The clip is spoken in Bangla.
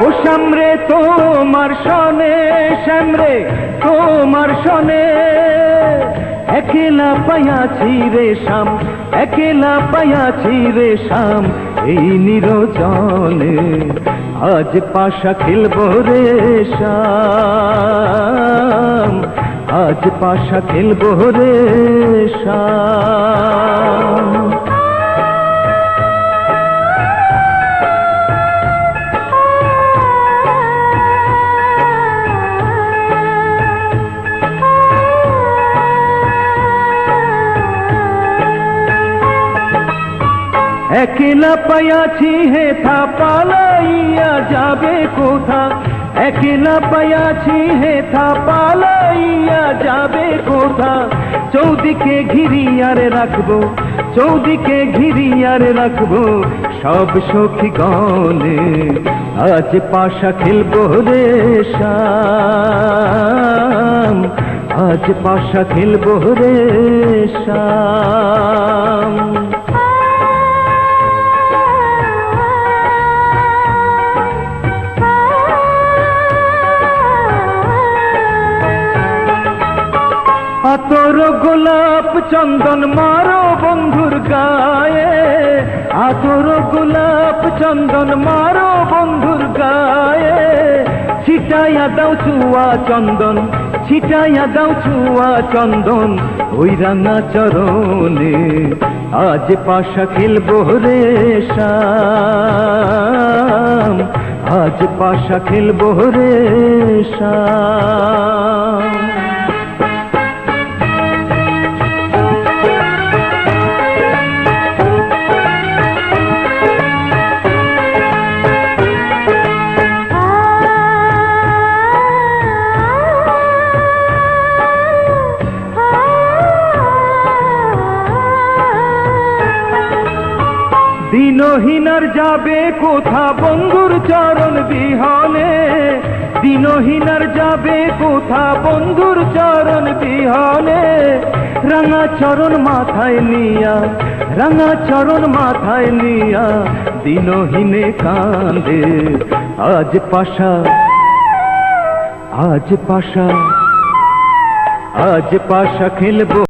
ও শ্যামরে তোমার সনে, শ্যামরে তোমার সনে, একলা পাইয়াছি রে শ্যাম, একলা পাইয়াছি রে শ্যাম, এই নিরজনে আজ পাশা খেলবো রে শ্যাম, আজ পাশা খেলবো রে শ্যাম। একলা পাইয়াছি হেথা পালাইয়া যাবে কোথা, একলা পাইয়াছি হেথা পালাইয়া যাবে কোথা, চৌদিকে ঘিরিয়ারে রাখবো, চৌদিকে ঘিরিয়ারে রাখবো সব সখী গণে, আজ পাশা খেলবো রে শ্যাম, আজ পাশা খেলবো রে শ্যাম। আতর গোলাপ চন্দন মারো বন্ধুর গায়ে, আতর গোলাপ চন্দন মারো বন্ধুর গায়ে, ছিটাইয়া দাও ছুয়া চন্দন, ছিটাইয়া দাও ছুয়া চন্দন ওই রাঙা চরণে, আজ পাশা খেলবো রে শ্যাম, আজ পাশা খেলবো রে শ্যাম। দিনহীনার যাবে কোথা বন্ধুর চরণ বিহনে, দিনহীনার যাবে কোথা বন্ধুর চরণ বিহনে, রাঙা চরণ মাথায় নিয়া, রাঙা চরণ মাথায় নিয়া দিনহীনে কান্দে, আজ পাশা, আজ পাশা, আজ পাশা খেলবো।